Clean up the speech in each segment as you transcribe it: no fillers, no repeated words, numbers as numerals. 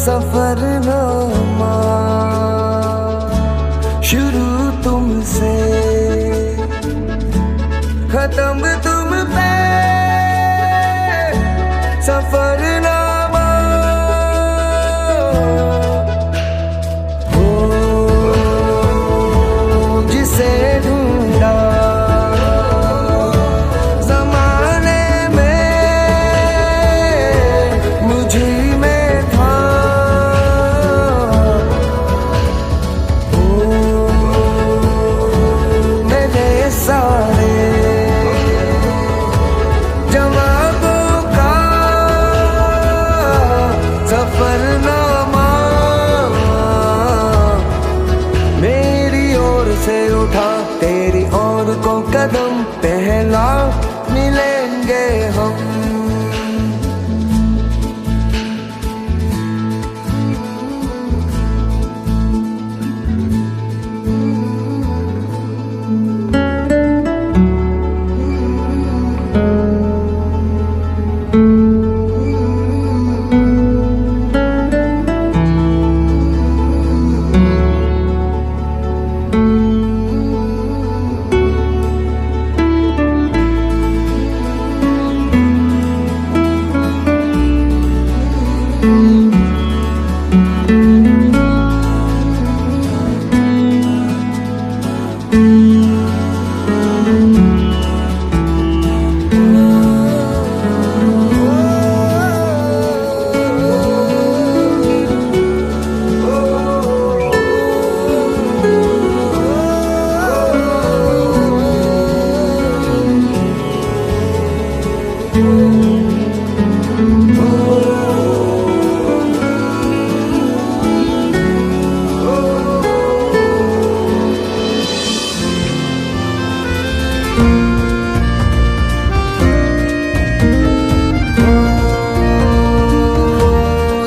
सफरनामा शुरू तुमसे, खत्म तुम पे सफरनामा। हो जिसे ढूंढा जमाने में मुझे में था। हो मेरे सारे जवाबों का सफरनामा मेरी ओर से उठा, तेरी ओर को कदम पहला मिलेंगे हम।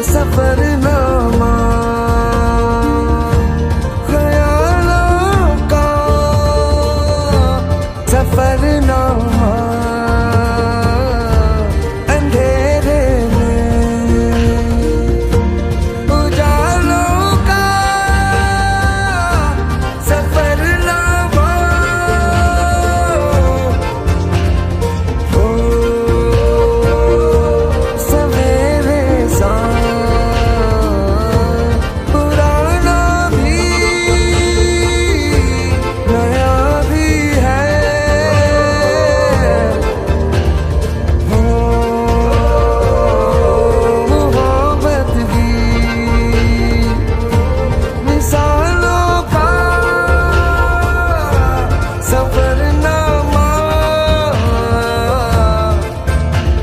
सफरनामा ख्यालों का सफरनामा, अंधेरे में उजालों का सफरनामा। हो सवेरे सा पुराना भी नया भी है। हो मोहब्बत की मिसालों का सफरनामा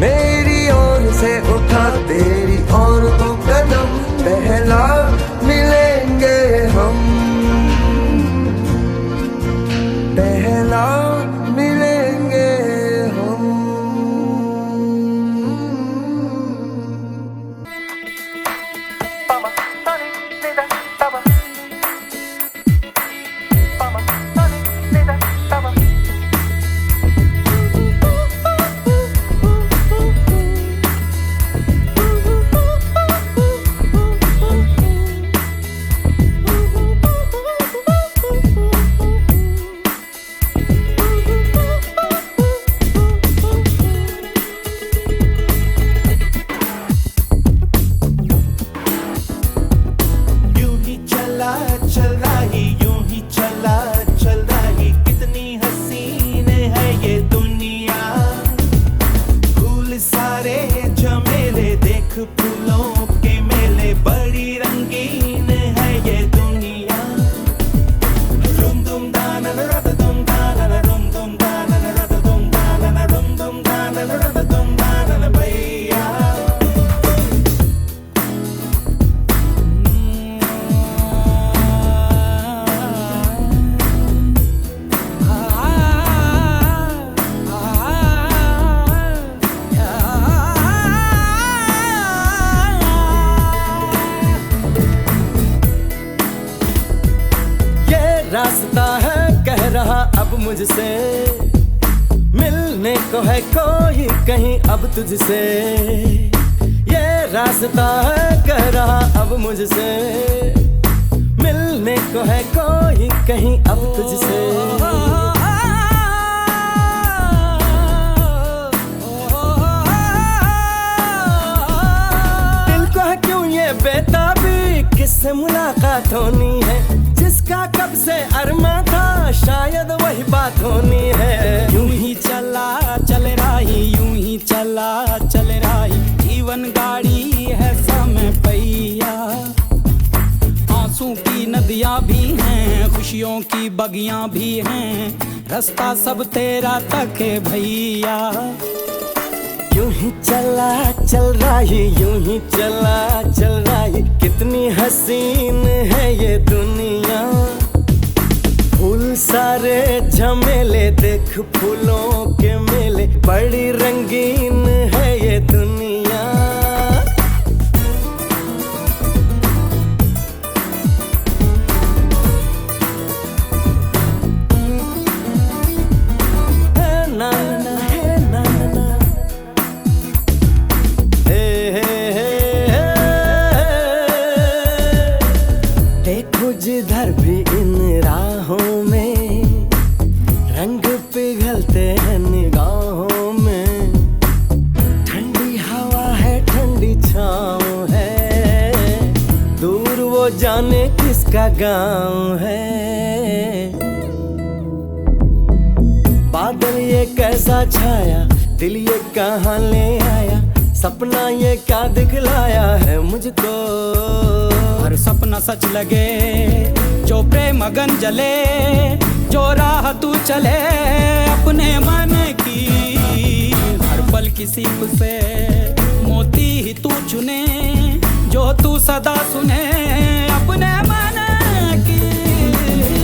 मेरी ओर से उठा, तेरी ओर को कदम पहला मिलेंगे हम। पहला मिलेंगे हम। रास्ता है कह रहा अब मुझसे, मिलने को है कोई कहीं अब तुझसे। ये रास्ता है कह रहा अब मुझसे, मिलने को है कोई कहीं अब तुझसे। दिल को है क्यों ये बेताबी, किससे मुलाकात होनी है, जिसका कब से अरमा था शायद वही बात होनी है। यूं ही चला चल रही, यूं ही चला चल रही, जीवन गाड़ी है समय पहिया। आंसू की नदियां भी हैं, खुशियों की बगियां भी हैं, रास्ता सब तेरा तक है भैया। यूं ही चला चल रही, यूं ही चला चल रही, कितनी हसीन है ये दुनिया। फूल सारे झमेले देख फूलों के मेले, बड़ी रंगीन है ये दुनिया। है ना ना है ना ना, हे हे हे देखो जिधर भी इन राहों में, रंग पिघलते हैं निगाहों में। ठंडी हवा है ठंडी छाँव है, दूर वो जाने किसका गाँव है। बादल ये कैसा छाया, दिल ये कहाँ ले आया, सपना ये क्या दिखलाया है मुझको। हर सपना सच लगे जो प्रेम अगन जले, जो राह तू चले अपने मन की। हर पल की सीप से मोती ही तू चुने, जो तू सदा सुने अपने मन की।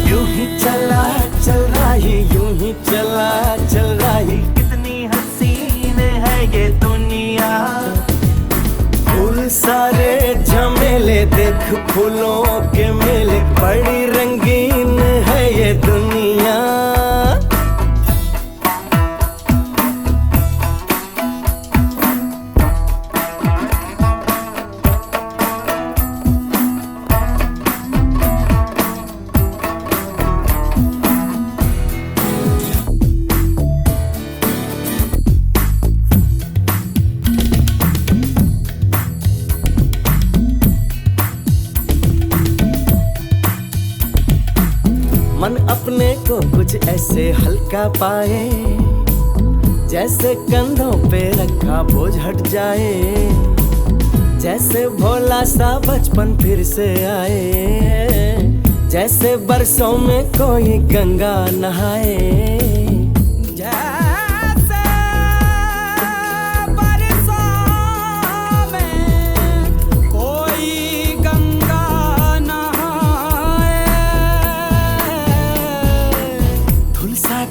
यूं ही चला चल रही, यूं ही चला चल रही, कितनी हसीन है ये दुनिया। फूल सारे झमेले देख फूलों के मेले, बड़ी रंगीन है ये दुनिया। मन अपने को कुछ ऐसे हल्का पाए, जैसे कंधों पे रखा बोझ हट जाए, जैसे भोला सा बचपन फिर से आए, जैसे बरसों में कोई गंगा नहाए।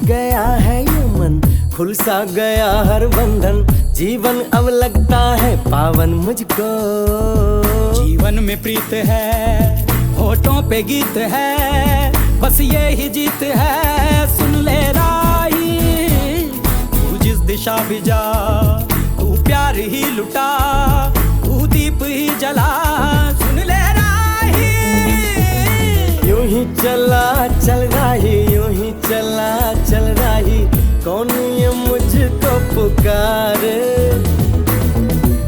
गया है ये मन, खुल सा गया हर बंधन, जीवन अब लगता है पावन मुझको। जीवन में प्रीत है, होठों पे गीत है, बस ये ही जीत है। सुन ले राही, तू जिस दिशा भी जा, तू प्यार ही लुटा, तू दीप ही जला। सुन ले राही, यूं ही चला चल रही, यूं ही चला चल रही, कौन ये मुझको पुकारे।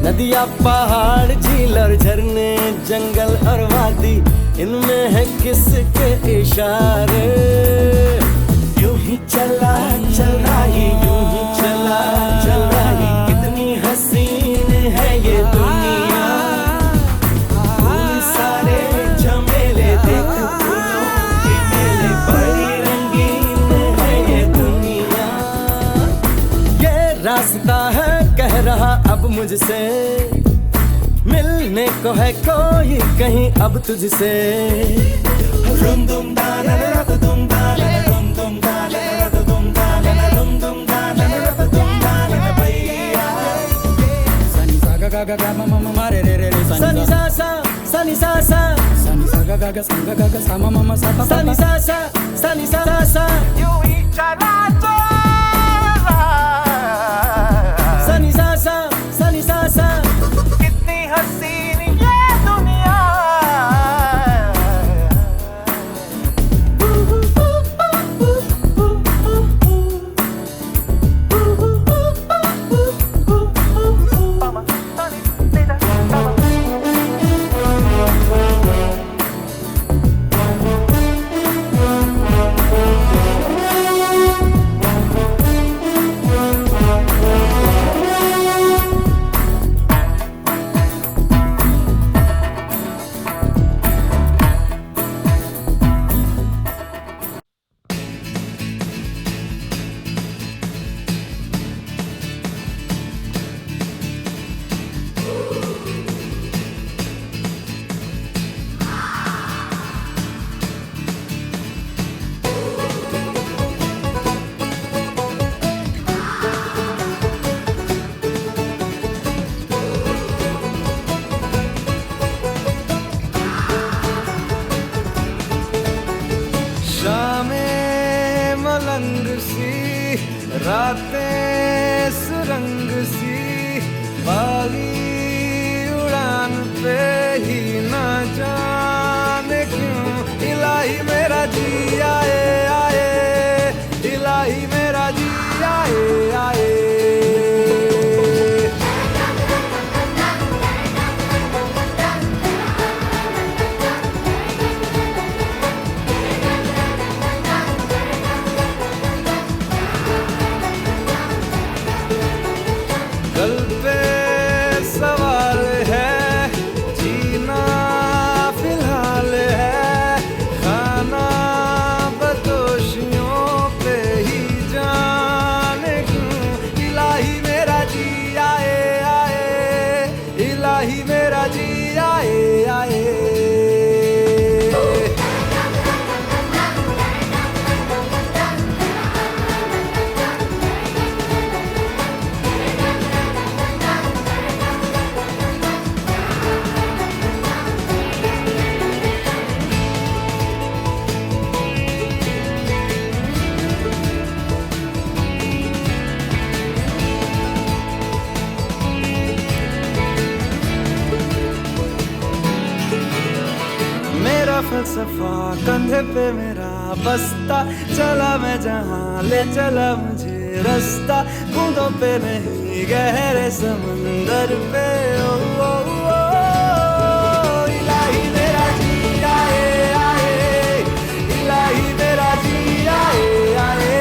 नदियाँ पहाड़ झील और झरने, जंगल और वादी, इनमें है किसके इशारे। यूं ही चला चल रही, यूं ही चला चल रही, कितनी हसीन है ये दुनिया। फूल सारे झमेले देख फूलों के मेले, बड़ी रंगीन है ये दुनिया। ये रास्ता है कह रहा अब मुझसे, मिलने को है कोई कहीं अब तुझसे। रुम दुम दाना दुम दाना दुम दुम दाना दुम दाना दुम दुम दाना दुम दाना भैया। सनी सा गा गा गा मा मा मा रे रे रे, सनी सा सा सनी सा सा, सनी सा गा गा गा सा गा गा सा मा मा मा सा सा, सनी सा सा सनी सा सा, यूं ही चला सनी सा सा सनी सा सा, कितनी फलसफा कंधे पे मेरा बस्ता, चला मैं जहाँ ले चला मुझे रास्ता, बूंदों पे नहीं गहरे समंदर पे। ओ, ओ, ओ, इलाही मेरा जी आए आए, इलाही मेरा जी आए आए।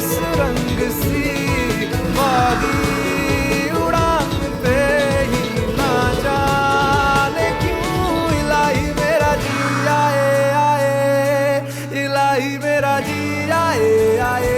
सुरंग सी बागी उड़ान पे ही ना जाने क्यों, इलाही मेरा जी आए आए, इलाही मेरा जी आए आए।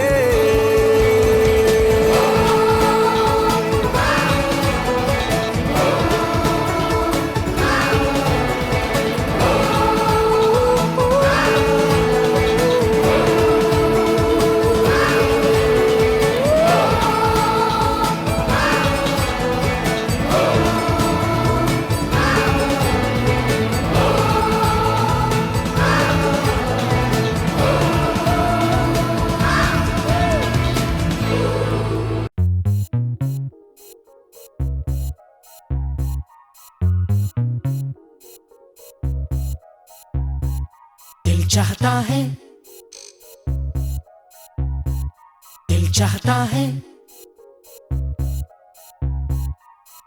दिल चाहता है, दिल चाहता है,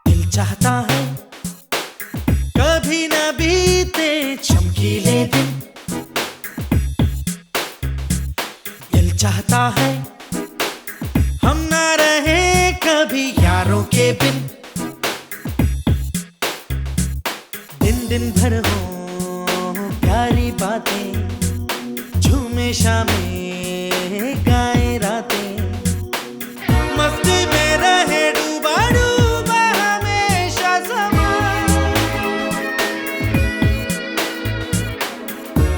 दिल चाहता है, कभी न बीते चमकीले दिन। दिल चाहता है हम ना रहे कभी यारों के बिन, दिन दिन भर हो प्यारी बातें, झूमे शामें गाए रातें, मस्ती में रहे डूबा डूबा हमेशा समा,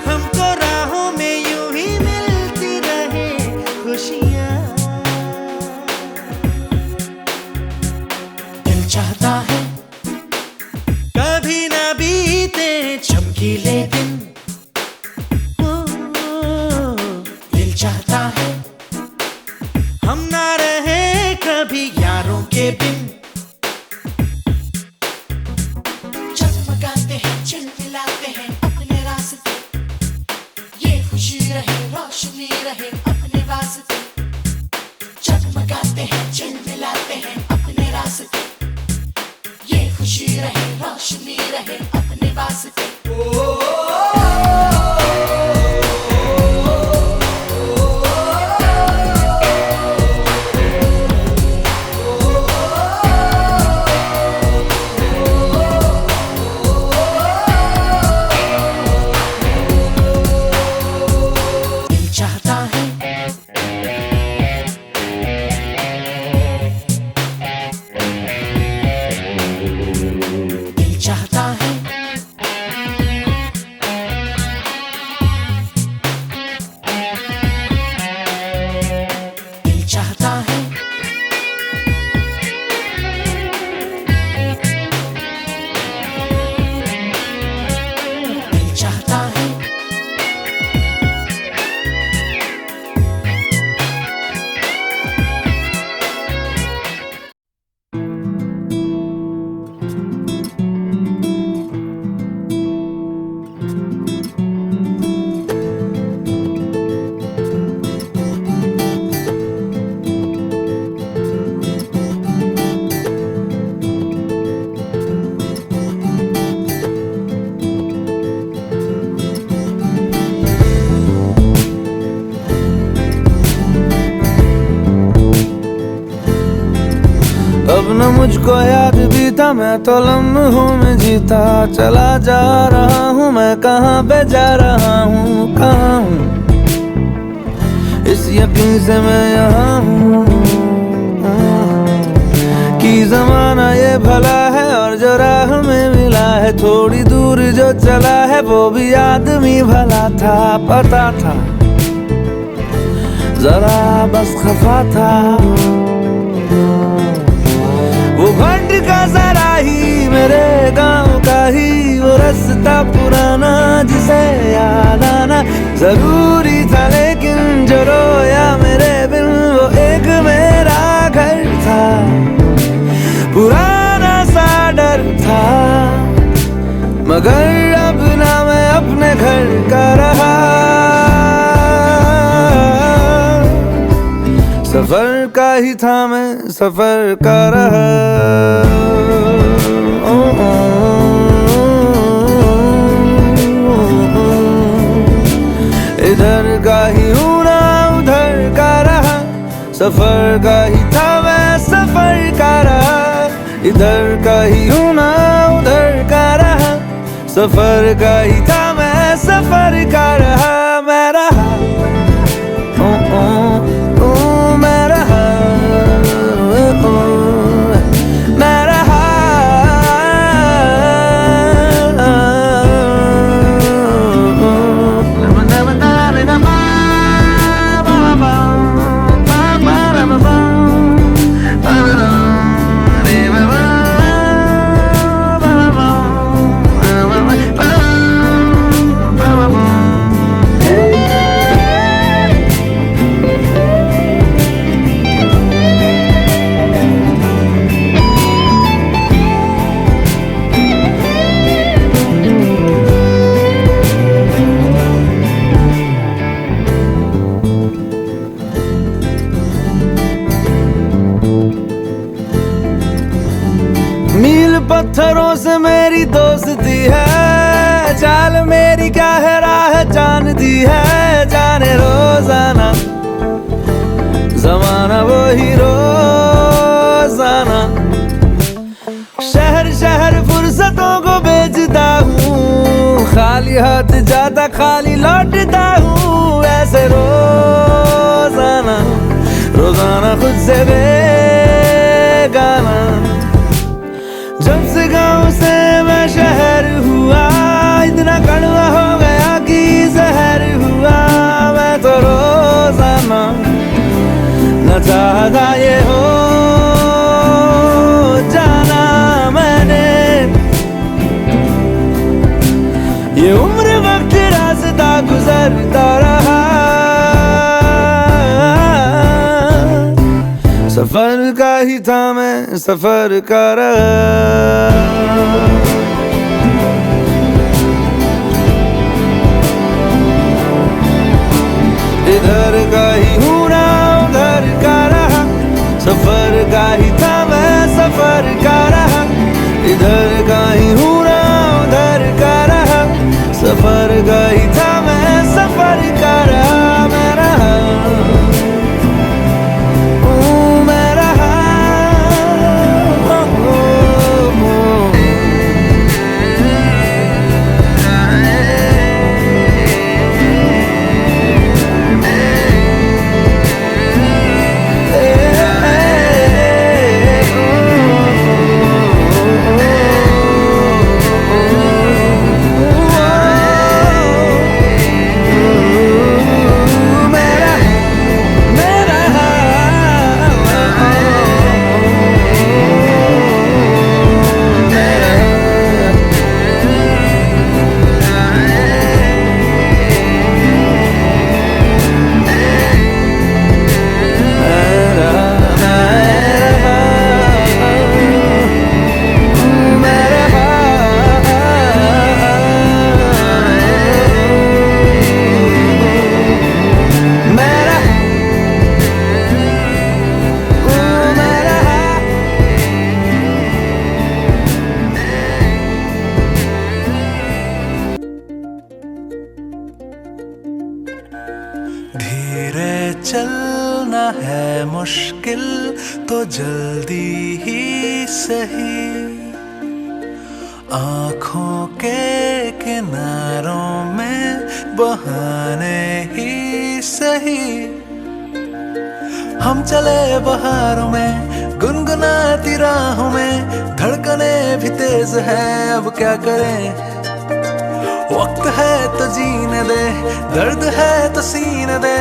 हमको राहों में यूं ही मिलती रहे खुशियाँ। दिल चाहता है कभी न बीते चमकीले दिन। दिल चाहता है हम ना रहे कभी यारों के बिन, जगमगाते हैं चिलमिलाते हैं अपने रास्ते, ये खुशी रहे रोशनी रहे अपने वास्ते। जगमगाते हैं चिलमिलाते हैं अपने रास्ते, ये खुशी रहे रोशनी रहे अपने वास्ते। दिल चाहता है दिल चाहता है दिल चाहता है दिल चाहता है अब न मुझको याद भी था, मैं तो लम्हों में जीता चला जा रहा हूँ। मैं कहाँ पे जा रहा हूँ, कहाँ हूँ, इस यकीन से मैं यहाँ हूँ कि ज़माना ये भला है और जो राह में मिला है, थोड़ी दूर जो चला है वो भी आदमी भला था। पता था जरा बस खफा था, वो भंड का जरा ही मेरे गांव का ही वो रास्ता पुराना जिसे याद आना जरूरी था। लेकिन जो रोया मेरे बिन वो एक मेरा घर था, पुराना सा डर था, मगर अब ना मैं अपने घर का रहा। सफर का ही था मैं सफर का रहा। इधर का ही हूँ ना उधर का रहा, सफर का ही था मैं सफर का रहा। इधर का ही हूँ ना उधर का रहा, सफर का ही था मैं सफर का रहा। मैं रहा मैं रहा मैं रहा। मील पत्थरों से मेरी दोस्ती है, चाल मेरी क्या है राह जानती है। जाने रोजाना जमाना वही रोजाना, शहर शहर फुर्सतों को बेचता हूँ, खाली हाथ जाता खाली लौटता हूँ। ऐसे रोजाना रोजाना खुद से बेगाना, जब से गांव से मैं शहर हुआ, इतना कड़वा हो गया कि जहर हुआ। मैं तो रोजाना न चाहता ये हो जाना मैंने, ये उम्र वक्त रास्ता गुजरता रहा। सफर का ही था मैं सफर का रहा। इधर का ही हूँ ना उधर का रहा, सफर का ही था मैं सफर का रहा। इधर का ही हूँ ना उधर का रहा, सफर का ही था मैं सफर का रहा। मैं रहा चलना है मुश्किल तो जल्दी ही सही, आँखों के किनारों में बहाने ही सही। हम चले बहारों में गुनगुनाती राहों में धड़कने भी तेज है, अब क्या करें। वक्त है तो जीने दे, दर्द है तो सीने दे,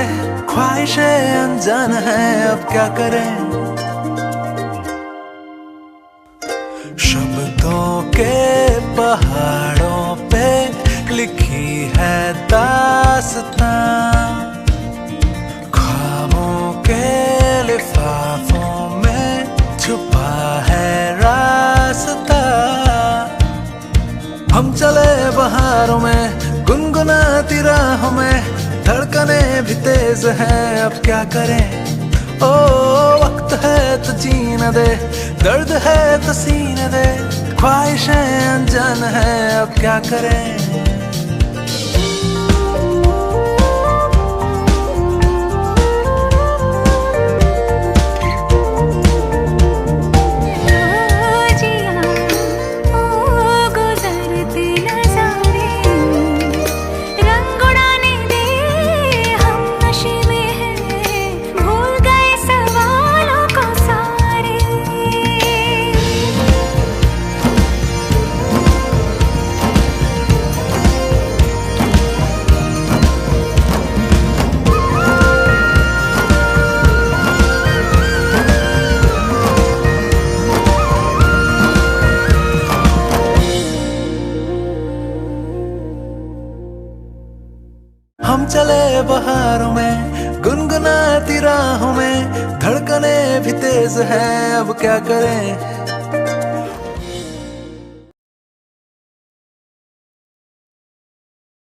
ख्वाहिशें अनजान है, अब क्या करें। शब्दों के पहाड़ों पे लिखी है दास्तां, ख्वाबों के लिफाफों में छुपा है रास्ता। हम चले बहारों में गुनगुनाती राहों में, धड़कने भी तेज हैं, अब क्या करें। ओ वक्त है तो जीने दे, दर्द है तो सीने दे, ख्वाहिशें अनजान है, अब क्या करें। हम चले बहारों में गुनगुनाती राहों में, धड़कने भी तेज हैं, अब क्या करें।